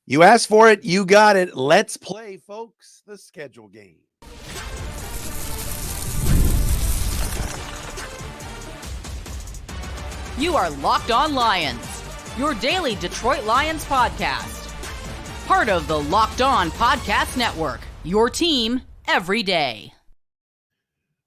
You asked for it, you got it. Let's play, folks, the schedule game. You are Locked On Lions, your daily Detroit Lions podcast. Part of the Locked On Podcast Network, your team every day.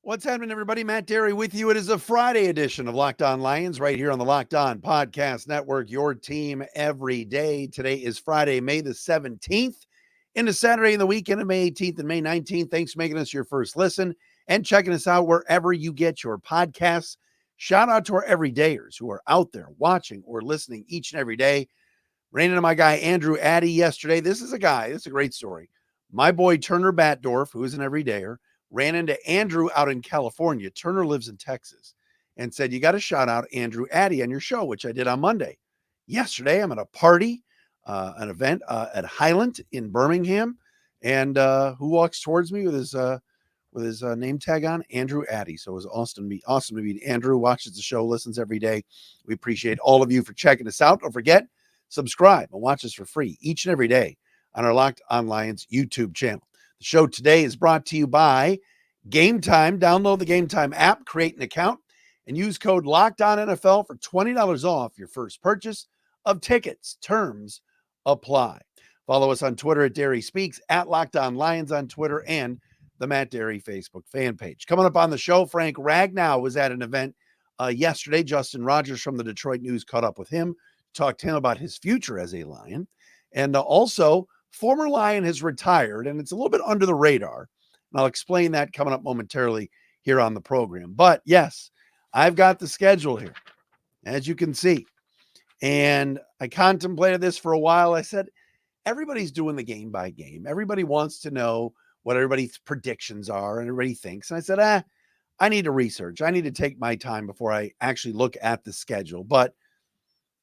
What's happening, everybody? Matt Dery with you. It is a Friday edition of Locked On Lions right here on the Locked On Podcast Network, your team every day. Today is Friday, May the 17th, into Saturday in the weekend of May 18th and May 19th. Thanks for making us your first listen and checking us out wherever you get your podcasts. Shout out to our everydayers who are out there watching or listening each and every day. Ran into my guy, Andrew Addy, yesterday. This is a great story. My boy, Turner Batdorf, who is an everydayer, ran into Andrew out in California. Turner lives in Texas and said, you got to shout out Andrew Addy on your show, which I did on Monday. Yesterday, I'm at a party, an event at Highland in Birmingham. And who walks towards me with his name tag on? Andrew Addy. So it was awesome to meet Andrew. Watches the show, listens every day. We appreciate all of you for checking us out. Don't forget, subscribe and watch us for free each and every day on our Locked On Lions YouTube channel. The show today is brought to you by Gametime. Download the Gametime app, create an account, and use code LOCKEDONNFL for $20 off your first purchase of tickets. Terms apply. Follow us on Twitter at Dery Speaks, at Locked On Lions on Twitter, and the Matt Dery Facebook fan page. Coming up on the show, Frank Ragnow was at an event yesterday. Justin Rogers from the Detroit News caught up with him, talked to him about his future as a Lion, and also former Lion has retired, and it's a little bit under the radar. And I'll explain that coming up momentarily here on the program. But yes, I've got the schedule here, as you can see. And I contemplated this for a while. I said, everybody's doing the game by game. Everybody wants to know what everybody's predictions are and everybody thinks. And I said, I need to research. I need to take my time before I actually look at the schedule. But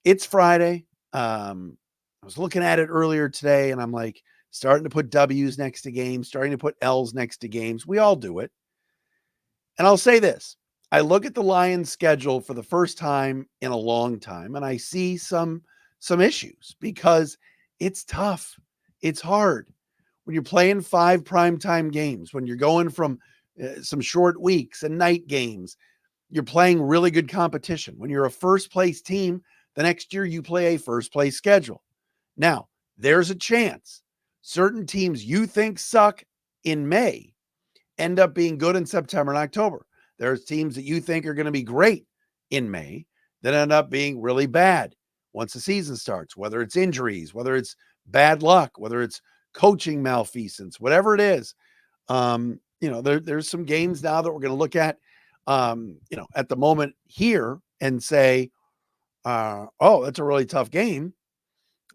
it's Friday. I was looking at it earlier today, and I'm like starting to put W's next to games, starting to put L's next to games. We all do it. And I'll say this. I look at the Lions schedule for the first time in a long time, and I see some issues because it's tough. It's hard. When you're playing 5 primetime games, when you're going from some short weeks and night games, you're playing really good competition. When you're a first-place team, the next year you play a first-place schedule. Now, there's a chance certain teams you think suck in May end up being good in September and October. There's teams that you think are going to be great in May that end up being really bad once the season starts, whether it's injuries, whether it's bad luck, whether it's coaching malfeasance, whatever it is. There's some games now that we're going to look at, at the moment here and say, that's a really tough game.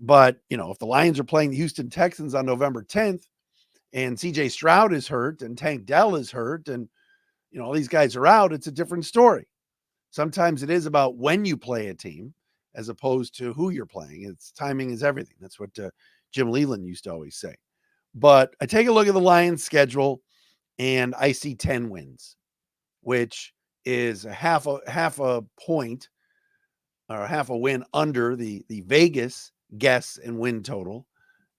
But, if the Lions are playing the Houston Texans on November 10th and CJ Stroud is hurt and Tank Dell is hurt and, all these guys are out, it's a different story. Sometimes it is about when you play a team as opposed to who you're playing. It's timing is everything. That's what Jim Leland used to always say. But I take a look at the Lions schedule and I see 10 wins, which is half a point or half a win under the Vegas guess and win total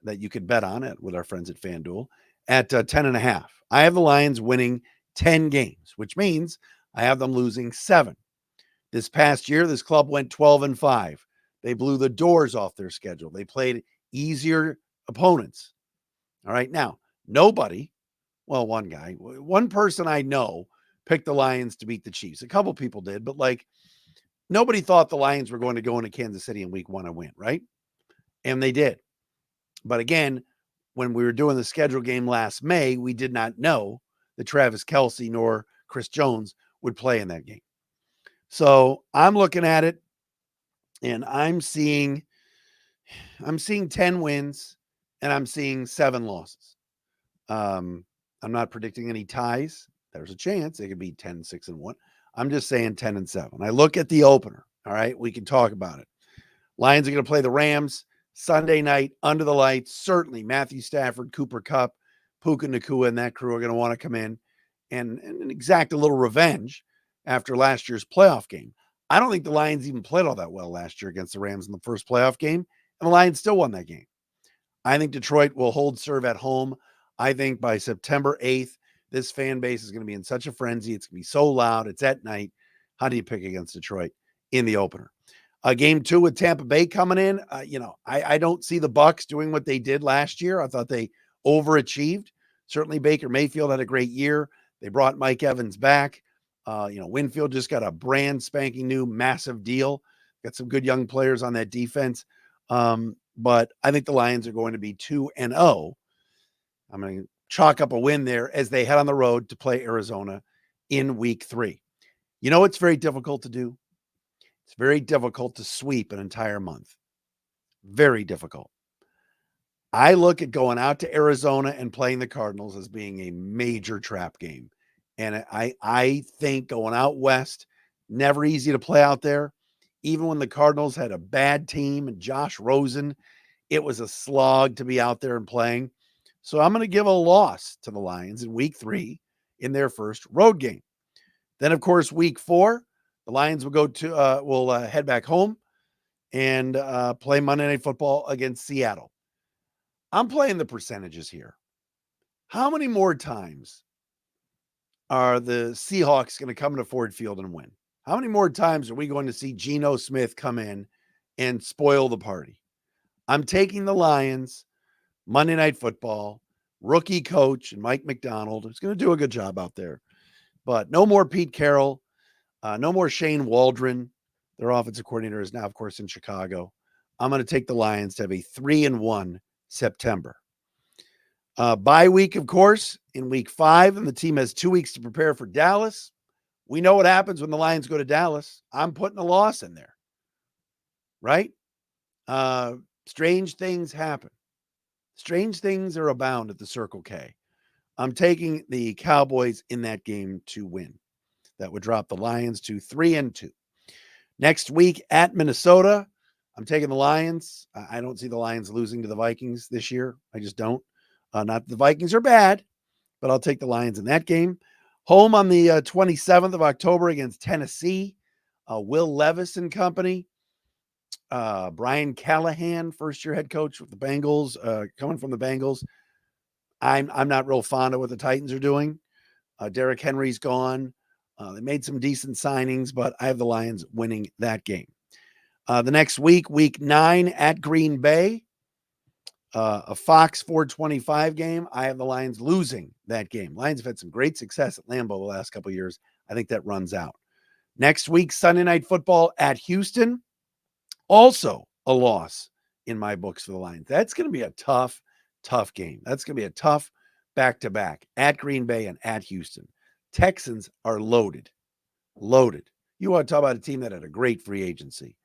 that you could bet on it with our friends at FanDuel at 10.5. I have the Lions winning 10 games, which means I have them losing 7. This past year, this club went 12-5. They blew the doors off their schedule. They played easier opponents. All right. Now, one person I know picked the Lions to beat the Chiefs. A couple people did, but nobody thought the Lions were going to go into Kansas City in week 1 and win, right? And they did. But again, when we were doing the schedule game last May, we did not know that Travis Kelce nor Chris Jones would play in that game. So I'm looking at it and I'm seeing 10 wins and I'm seeing 7 losses. I'm not predicting any ties. There's a chance it could be 10-6-1. I'm just saying 10-7. I look at the opener. All right. We can talk about it. Lions are going to play the Rams Sunday night under the lights. Certainly Matthew Stafford, Cooper Kupp, Puka Nacua, and that crew are going to want to come in and exact a little revenge after last year's playoff game. I don't think the Lions even played all that well last year against the Rams in the first playoff game, and the Lions still won that game. I think Detroit will hold serve at home. I think by September 8th, this fan base is going to be in such a frenzy. It's going to be so loud. It's at night. How do you pick against Detroit in the opener? Game 2 with Tampa Bay coming in. I don't see the Bucks doing what they did last year. I thought they overachieved. Certainly Baker Mayfield had a great year. They brought Mike Evans back. Winfield just got a brand spanking new massive deal. Got some good young players on that defense. But I think the Lions are going to be 2-0. I'm going to chalk up a win there as they head on the road to play Arizona in week 3. You know, it's very difficult to do. It's very difficult to sweep an entire month. Very difficult. I look at going out to Arizona and playing the Cardinals as being a major trap game. And I think going out west, never easy to play out there. Even when the Cardinals had a bad team and Josh Rosen, it was a slog to be out there and playing. So I'm going to give a loss to the Lions in week 3 in their first road game. Then, of course, week 4, the Lions will head back home and play Monday Night Football against Seattle. I'm playing the percentages here. How many more times are the Seahawks going to come to Ford Field and win? How many more times are we going to see Geno Smith come in and spoil the party? I'm taking the Lions, Monday Night Football, rookie coach and Mike McDonald, who's going to do a good job out there. But no more Pete Carroll, no more Shane Waldron. Their offensive coordinator is now, of course, in Chicago. I'm going to take the Lions to have a 3-1 September. Bye week, of course, in week 5, and the team has 2 weeks to prepare for Dallas. We know what happens when the Lions go to Dallas. I'm putting a loss in there, right? Strange things happen. Strange things are abound at the Circle K. I'm taking the Cowboys in that game to win. That would drop the Lions to 3-2. Next week at Minnesota, I'm taking the Lions. I don't see the Lions losing to the Vikings this year. I just don't. Not the Vikings are bad, but I'll take the Lions in that game. Home on the 27th of October against Tennessee. Will Levis and company. Brian Callahan, first-year head coach with the Bengals, coming from the Bengals. I'm not real fond of what the Titans are doing. Derrick Henry's gone. They made some decent signings, but I have the Lions winning that game. The next week, week 9 at Green Bay, a Fox 425 game. I have the Lions losing that game. Lions have had some great success at Lambeau the last couple of years. I think that runs out. Next week, Sunday Night Football at Houston. Also a loss in my books for the Lions. That's going to be a tough game. That's going to be a tough back-to-back at Green Bay and at Houston. Texans are loaded. You want to talk about a team that had a great free agency.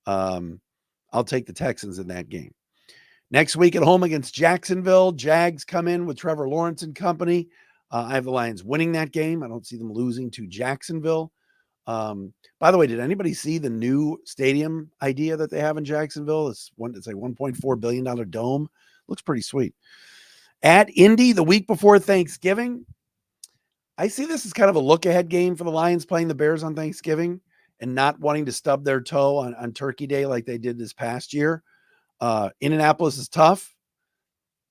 I'll take the Texans in that game. Next week at home against Jacksonville, Jags come in with Trevor Lawrence and company. I have the Lions winning that game. I don't see them losing to Jacksonville. By the way, did anybody see the new stadium idea that they have in Jacksonville? It's like $1.4 billion dome. Looks pretty sweet. At Indy the week before Thanksgiving, I see this as kind of a look-ahead game for the Lions playing the Bears on Thanksgiving and not wanting to stub their toe on Turkey Day like they did this past year. Indianapolis is tough,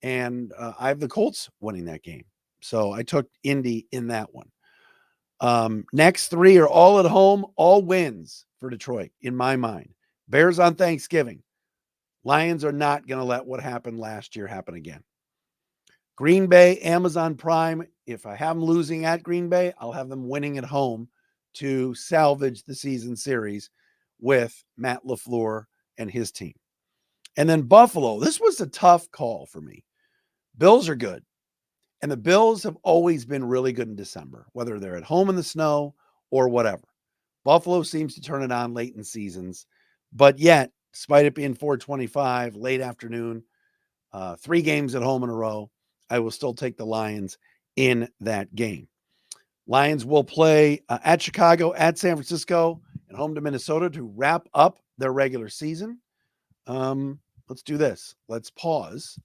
and I have the Colts winning that game. So I took Indy in that one. Next 3 are all at home, all wins for Detroit, in my mind. Bears on Thanksgiving. Lions are not going to let what happened last year happen again. Green Bay, Amazon Prime. If I have them losing at Green Bay, I'll have them winning at home to salvage the season series with Matt LaFleur and his team. And then Buffalo. This was a tough call for me. Bills are good. And the Bills have always been really good in December, whether they're at home in the snow or whatever. Buffalo seems to turn it on late in seasons. But yet, despite it being 425, late afternoon, 3 games at home in a row, I will still take the Lions in that game. Lions will play at Chicago, at San Francisco, and home to Minnesota to wrap up their regular season. Let's do this. Let's pause.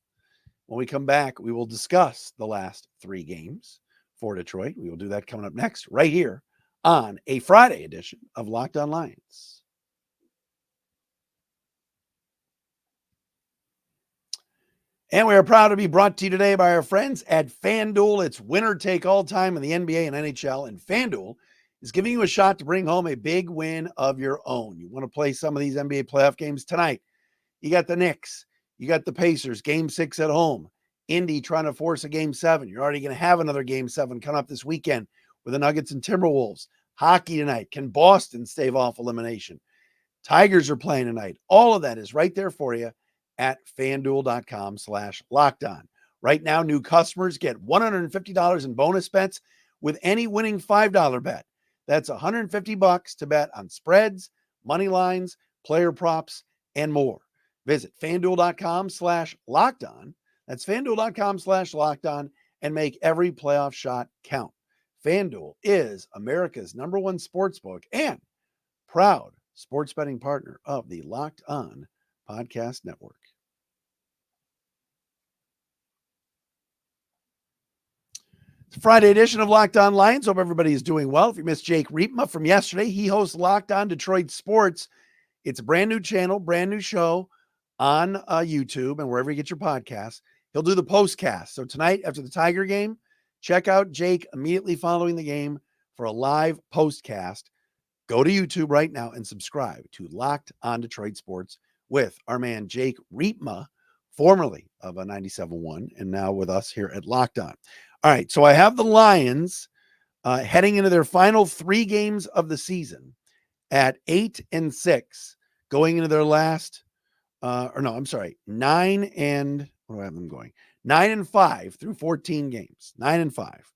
When we come back, we will discuss the last 3 games for Detroit. We will do that coming up next, right here on a Friday edition of Locked On Lions. And we are proud to be brought to you today by our friends at FanDuel. It's winner take all time in the NBA and NHL, and FanDuel is giving you a shot to bring home a big win of your own. You want to play some of these NBA playoff games tonight. You got the Knicks, you got the Pacers, game 6 at home. Indy trying to force a game 7. You're already going to have another game 7 coming up this weekend with the Nuggets and Timberwolves. Hockey tonight. Can Boston stave off elimination? Tigers are playing tonight. All of that is right there for you at FanDuel.com/lockedon. Right now, new customers get $150 in bonus bets with any winning $5 bet. That's $150 to bet on spreads, money lines, player props, and more. Visit FanDuel.com/lockedon. That's FanDuel.com/lockedon and make every playoff shot count. FanDuel is America's #1 sportsbook and proud sports betting partner of the Locked On Podcast Network. It's a Friday edition of Locked On Lions. Hope everybody is doing well. If you missed Jake Riepma from yesterday, he hosts Locked On Detroit Sports. It's a brand new channel, brand new show on YouTube and wherever you get your podcasts. He'll do the postcast. So tonight, after the Tiger game, check out Jake immediately following the game for a live postcast. Go to YouTube right now and subscribe to Locked On Detroit Sports with our man Jake Riepma, formerly of a 97.1 and now with us here at Locked On. All right, so I have the Lions heading into their final 3 games of the season at 8-6, going into their last, 9 and what do I have them going? 9-5 through 14 games, 9-5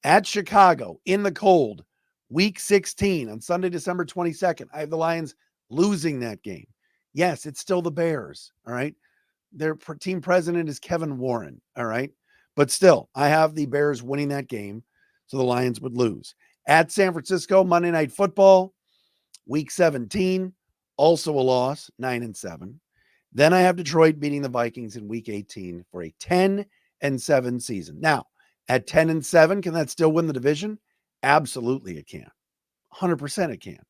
at Chicago in the cold. Week 16 on Sunday, December 22nd. I have the Lions losing that game. Yes, it's still the Bears. All right. Their team president is Kevin Warren. All right. But still, I have the Bears winning that game, so the Lions would lose. At San Francisco, Monday Night Football, Week 17, also a loss, 9-7. Then I have Detroit beating the Vikings in Week 18 for a 10-7 season. Now, at 10-7, can that still win the division? Absolutely it can. 100% it can.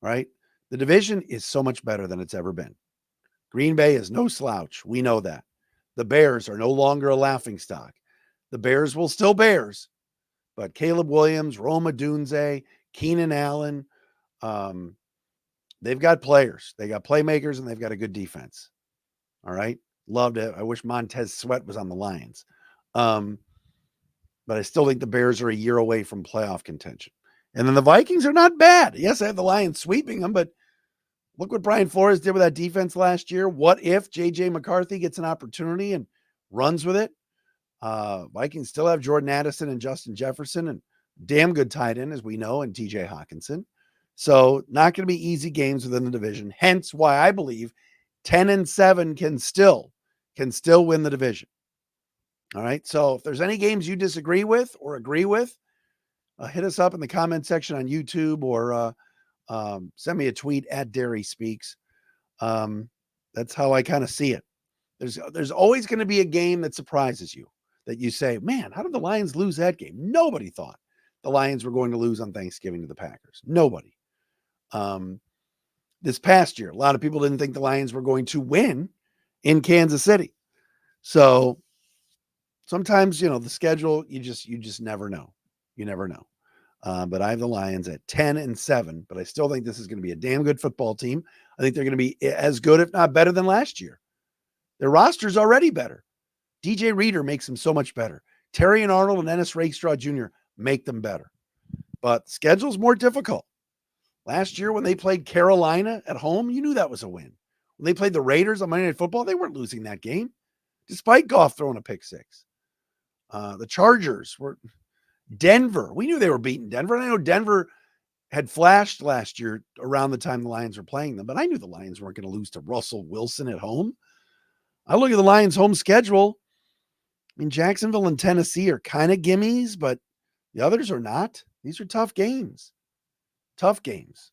Right? The division is so much better than it's ever been. Green Bay is no slouch. We know that. The Bears are no longer a laughingstock. The Bears will still Bears, but Caleb Williams, Rome Odunze, Keenan Allen, they've got players. They got playmakers, and they've got a good defense. All right? Loved it. I wish Montez Sweat was on the Lions. But I still think the Bears are a year away from playoff contention. And then the Vikings are not bad. Yes, I have the Lions sweeping them, but look what Brian Flores did with that defense last year. What if J.J. McCarthy gets an opportunity and runs with it? Vikings still have Jordan Addison and Justin Jefferson and damn good tight end, as we know, and T.J. Hawkinson. So not going to be easy games within the division. Hence why I believe 10-7 can still win the division. All right. So if there's any games you disagree with or agree with, hit us up in the comment section on YouTube or send me a tweet at Dery Speaks. That's how I kind of see it. There's always going to be a game that surprises you, that you say, man, how did the Lions lose that game? Nobody thought the Lions were going to lose on Thanksgiving to the Packers. Nobody. This past year, a lot of people didn't think the Lions were going to win in Kansas City. So sometimes, the schedule, you just never know. You never know. But I have the Lions at 10-7, but I still think this is going to be a damn good football team. I think they're going to be as good, if not better than last year. Their roster's already better. DJ Reader makes them so much better. Terry and Arnold and Ennis Rakestraw Jr. make them better. But the schedule's more difficult. Last year when they played Carolina at home, you knew that was a win. When they played the Raiders on Monday Night Football, they weren't losing that game, despite Goff throwing a pick 6. The Chargers were Denver. We knew they were beating Denver. And I know Denver had flashed last year around the time the Lions were playing them, but I knew the Lions weren't going to lose to Russell Wilson at home. I look at the Lions' home schedule. I mean, Jacksonville and Tennessee are kind of gimmies, but the others are not. These are tough games. Tough games.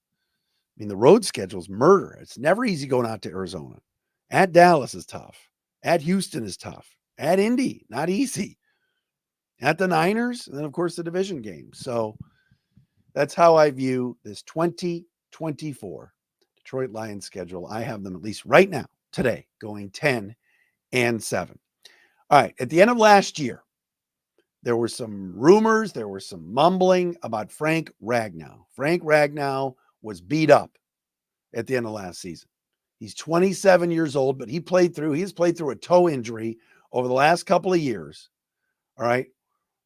I mean, the road schedule's murder. It's never easy going out to Arizona. At Dallas is tough. At Houston is tough. At Indy, not easy. At the Niners, and then, of course, the division game. So that's how I view this 2024 Detroit Lions schedule. I have them, at least right now, today, going 10-7. All right. At the end of last year, there were some rumors, there was some mumbling about Frank Ragnow. Frank Ragnow was beat up at the end of last season. He's 27 years old, but he's played through a toe injury over the last couple of years. All right.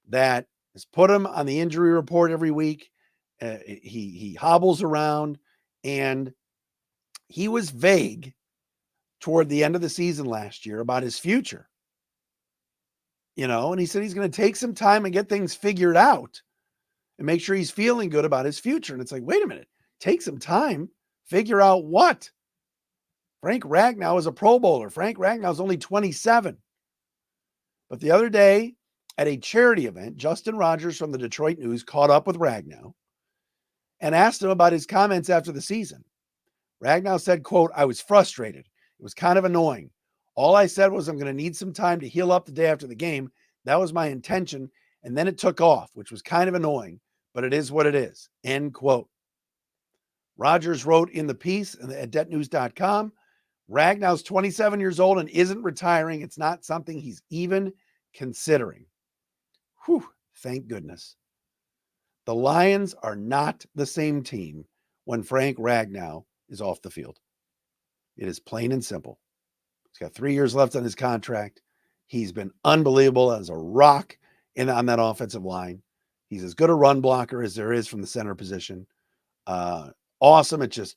That has put him on the injury report every week. He hobbles around, and he was vague toward the end of the season last year about his future. And he said he's going to take some time and get things figured out and make sure he's feeling good about his future. And it's like, wait a minute, take some time, figure out what? Frank Ragnow is a Pro Bowler. Frank Ragnow is only 27. But the other day at a charity event, Justin Rogers from the Detroit News caught up with Ragnow and asked him about his comments after the season. Ragnow said, quote, "I was frustrated. It was kind of annoying. All I said was I'm going to need some time to heal up the day after the game. That was my intention. And then it took off, which was kind of annoying, but it is what it is." End quote. Rogers wrote in the piece at detnews.com, Ragnow's 27 years old and isn't retiring. It's not something he's even considering. Whew, thank goodness. The Lions are not the same team when Frank Ragnow is off the field. It is plain and simple. He's got 3 years left on his contract. He's been unbelievable as a rock on that offensive line. He's as good a run blocker as there is from the center position. Awesome at just,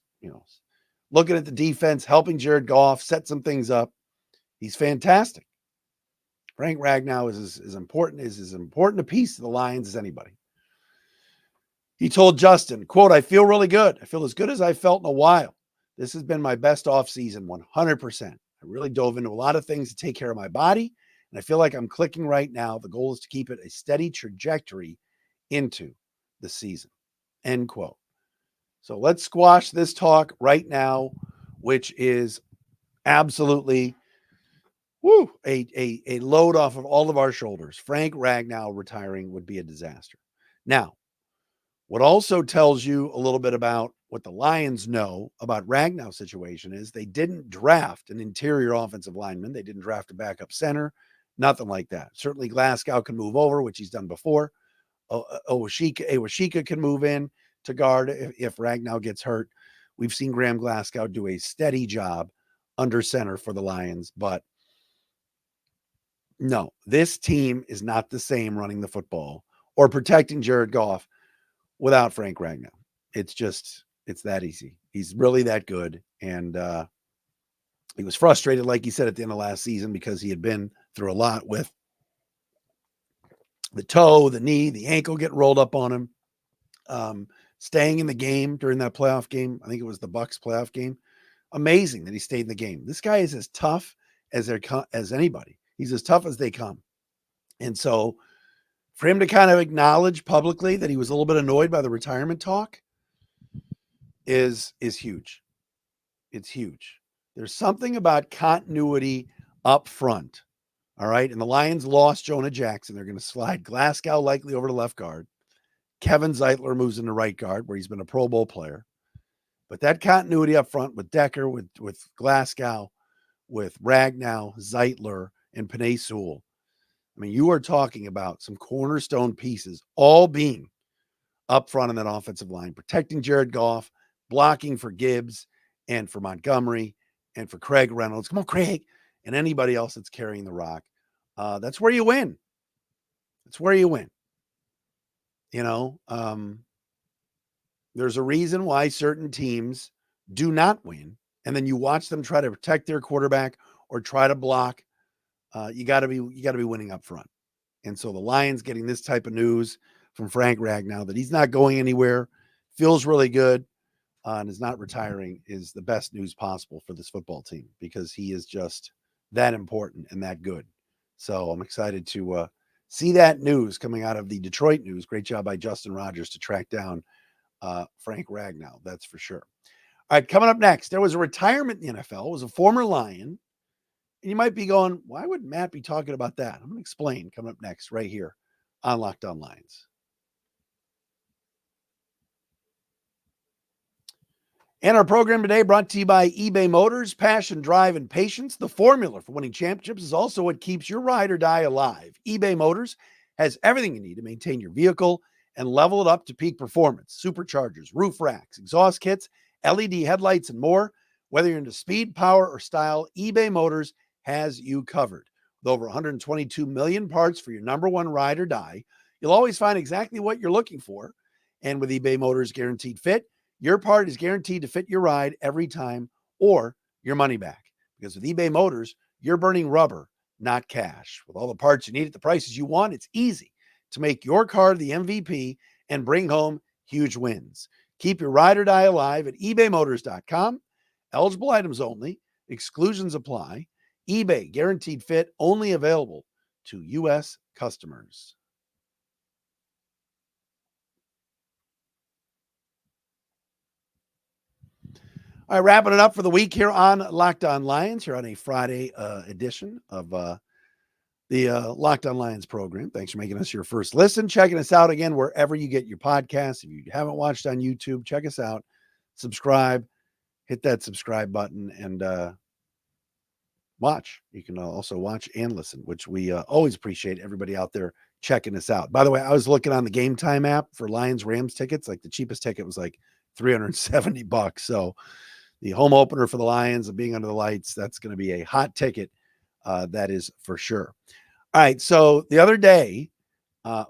looking at the defense, helping Jared Goff, set some things up. He's fantastic. Frank Ragnow is as important a piece to the Lions as anybody. He told Justin, quote, "I feel really good. I feel as good as I felt in a while. This has been my best offseason, 100%. I really dove into a lot of things to take care of my body, and I feel like I'm clicking right now. The goal is to keep it a steady trajectory into the season." End quote. So let's squash this talk right now, which is absolutely a load off of all of our shoulders. Frank Ragnow retiring would be a disaster. Now, what also tells you a little bit about what the Lions know about Ragnow's situation is they didn't draft an interior offensive lineman. They didn't draft a backup center, nothing like that. Certainly Glasgow can move over, which he's done before. Awashika can move in to guard if Ragnow gets hurt. We've seen Graham Glasgow do a steady job under center for the Lions, but no, this team is not the same running the football or protecting Jared Goff without Frank Ragnow. It's that easy. He's really that good. And he was frustrated, like he said, at the end of last season because he had been through a lot with the toe, the knee, the ankle getting rolled up on him. Staying in the game during that playoff game. I think it was the Bucs playoff game. Amazing that he stayed in the game. This guy is as tough as anybody. He's as tough as they come. And so for him to kind of acknowledge publicly that he was a little bit annoyed by the retirement talk is huge. It's huge. There's something about continuity up front. All right. And the Lions lost Jonah Jackson. They're going to slide Glasgow likely over to left guard. Kevin Zeitler moves into right guard, where he's been a Pro Bowl player. But that continuity up front with Decker, with Glasgow, with Ragnow, Zeitler, and Penei Sewell. I mean, you are talking about some cornerstone pieces all being up front in that offensive line, protecting Jared Goff, blocking for Gibbs and for Montgomery and for Craig Reynolds. Come on, Craig. And anybody else that's carrying the rock. That's where you win. That's where you win. There's a reason why certain teams do not win. And then you watch them try to protect their quarterback or try to block. You got to be winning up front. And so the Lions getting this type of news from Frank Ragnow that he's not going anywhere, feels really good, and is not retiring is the best news possible for this football team because he is just that important and that good. So I'm excited to see that news coming out of the Detroit News. Great job by Justin Rogers to track down Frank Ragnow. That's for sure. All right, coming up next, there was a retirement in the NFL. It was a former Lion. And you might be going, why would Matt be talking about that? I'm going to explain coming up next right here on Locked On Lions. And our program today brought to you by eBay Motors. Passion, drive, and patience. The formula for winning championships is also what keeps your ride or die alive. eBay Motors has everything you need to maintain your vehicle and level it up to peak performance. Superchargers, roof racks, exhaust kits, LED headlights, and more. Whether you're into speed, power, or style, eBay Motors has you covered. With over 122 million parts for your number one ride or die, you'll always find exactly what you're looking for. And with eBay Motors Guaranteed Fit, your part is guaranteed to fit your ride every time or your money back. Because with eBay Motors, you're burning rubber, not cash. With all the parts you need at the prices you want, it's easy to make your car the MVP and bring home huge wins. Keep your ride or die alive at ebaymotors.com. Eligible items only. Exclusions apply. eBay Guaranteed Fit only available to U.S. customers. All right, wrapping it up for the week here on Locked On Lions, here on a Friday edition of the Locked On Lions program. Thanks for making us your first listen. Checking us out again wherever you get your podcasts. If you haven't watched on YouTube, check us out. Subscribe, hit that subscribe button, and watch. You can also watch and listen, which we always appreciate everybody out there checking us out. By the way, I was looking on the Gametime app for Lions Rams tickets. Like the cheapest ticket was like $370. So the home opener for the Lions of being under the lights, that's going to be a hot ticket. That is for sure. All right. So the other day,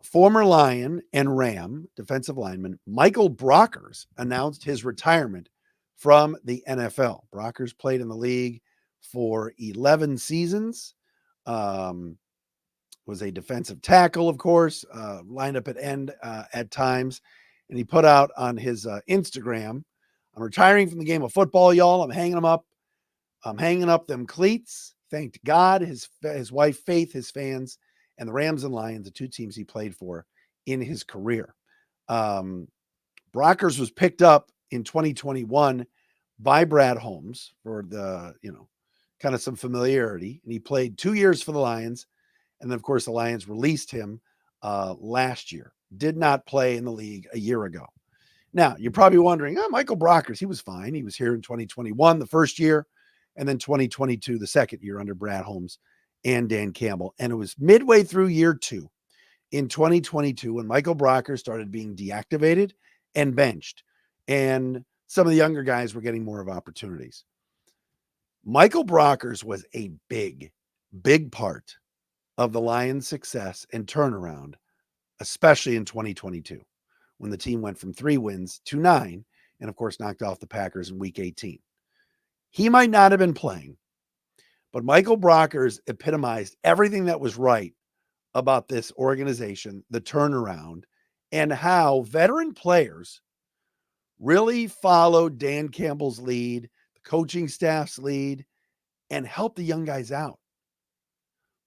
former Lion and Ram defensive lineman Michael Brockers announced his retirement from the NFL. Brockers played in the league for 11 seasons. Was a defensive tackle, of course, lined up at end at times. And he put out on his Instagram, "I'm retiring from the game of football, y'all. I'm hanging them up. I'm hanging up them cleats. Thanked God, his wife, Faith, his fans, and the Rams and Lions, the two teams he played for in his career." Brockers was picked up in 2021 by Brad Holmes for the, kind of some familiarity. And he played 2 years for the Lions. And then, of course, the Lions released him last year. Did not play in the league a year ago. Now, you're probably wondering, Michael Brockers, he was fine. He was here in 2021, the first year, and then 2022, the second year under Brad Holmes and Dan Campbell. And it was midway through year 2 in 2022 when Michael Brockers started being deactivated and benched. And some of the younger guys were getting more of opportunities. Michael Brockers was a big, big part of the Lions' success and turnaround, especially in 2022. When the team went from 3 wins to 9, and of course knocked off the Packers in week 18. He might not have been playing, but Michael Brockers epitomized everything that was right about this organization, the turnaround, and how veteran players really followed Dan Campbell's lead, the coaching staff's lead, and helped the young guys out.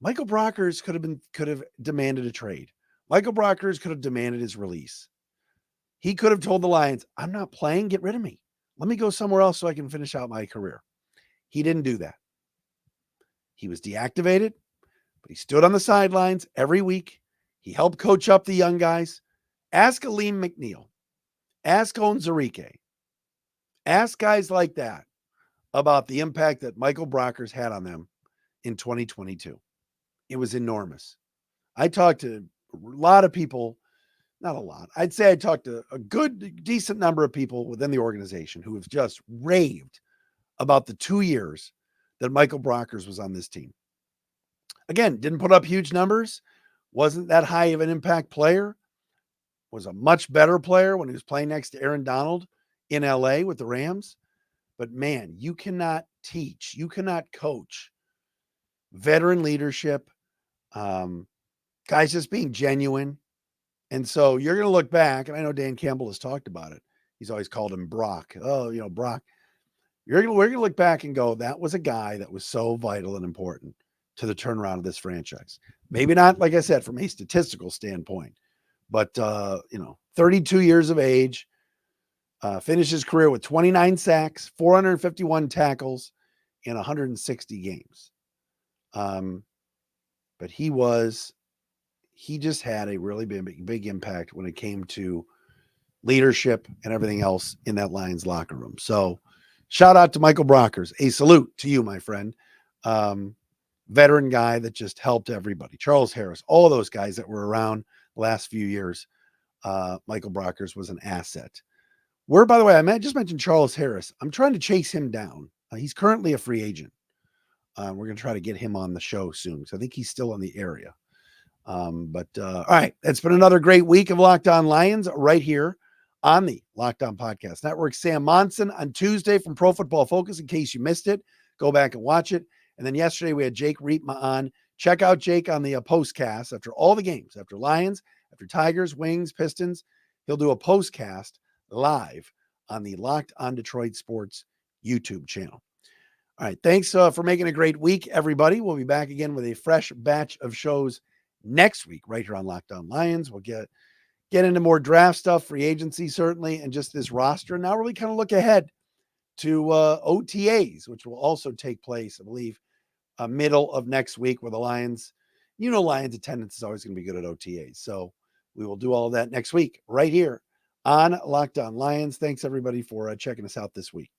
Michael Brockers could have demanded a trade. Michael Brockers could have demanded his release. He could have told the Lions, "I'm not playing, get rid of me. Let me go somewhere else so I can finish out my career." He didn't do that. He was deactivated, but he stood on the sidelines every week. He helped coach up the young guys. Ask Aleem McNeil. Ask Onwuzurike. Ask guys like that about the impact that Michael Brockers had on them in 2022. It was enormous. I talked to a lot of people. Not a lot. I'd say I talked to a good, decent number of people within the organization who have just raved about the 2 years that Michael Brockers was on this team. Again, didn't put up huge numbers, wasn't that high of an impact player, was a much better player when he was playing next to Aaron Donald in LA with the Rams. But man, you cannot teach, you cannot coach veteran leadership, guys just being genuine. And so you're going to look back, and I know Dan Campbell has talked about it. He's always called him Brock. Oh, Brock. We're going to look back and go, that was a guy that was so vital and important to the turnaround of this franchise. Maybe not, like I said, from a statistical standpoint, but, 32 years of age, finished his career with 29 sacks, 451 tackles in 160 games. But he just had a really big impact when it came to leadership, and everything else in that Lions locker room. So shout out to Michael Brockers. A salute to you, my friend. Veteran guy that just helped everybody. Charles Harris, all those guys that were around the last few years. Michael Brockers was an asset. By the way, I just mentioned Charles Harris. I'm trying to chase him down. He's currently a free agent. We're going to try to get him on the show soon. So I think he's still in the area. All right. It's been another great week of Locked On Lions right here on the Locked On Podcast Network. Sam Monson on Tuesday from Pro Football Focus. In case you missed it, go back and watch it. And then yesterday we had Jake Riepma on. Check out Jake on the postcast after all the games, after Lions, after Tigers, Wings, Pistons. He'll do a postcast live on the Locked On Detroit Sports YouTube channel. All right. Thanks for making a great week, everybody. We'll be back again with a fresh batch of shows next week right here on Locked On Lions. We'll get into more draft stuff, free agency certainly, and just this roster. And now really kind of look ahead to OTAs, which will also take place, I believe, middle of next week, where the Lions, Lions attendance is always going to be good at OTAs. So we will do all of that next week right here on Locked On Lions. Thanks, everybody, for checking us out this week.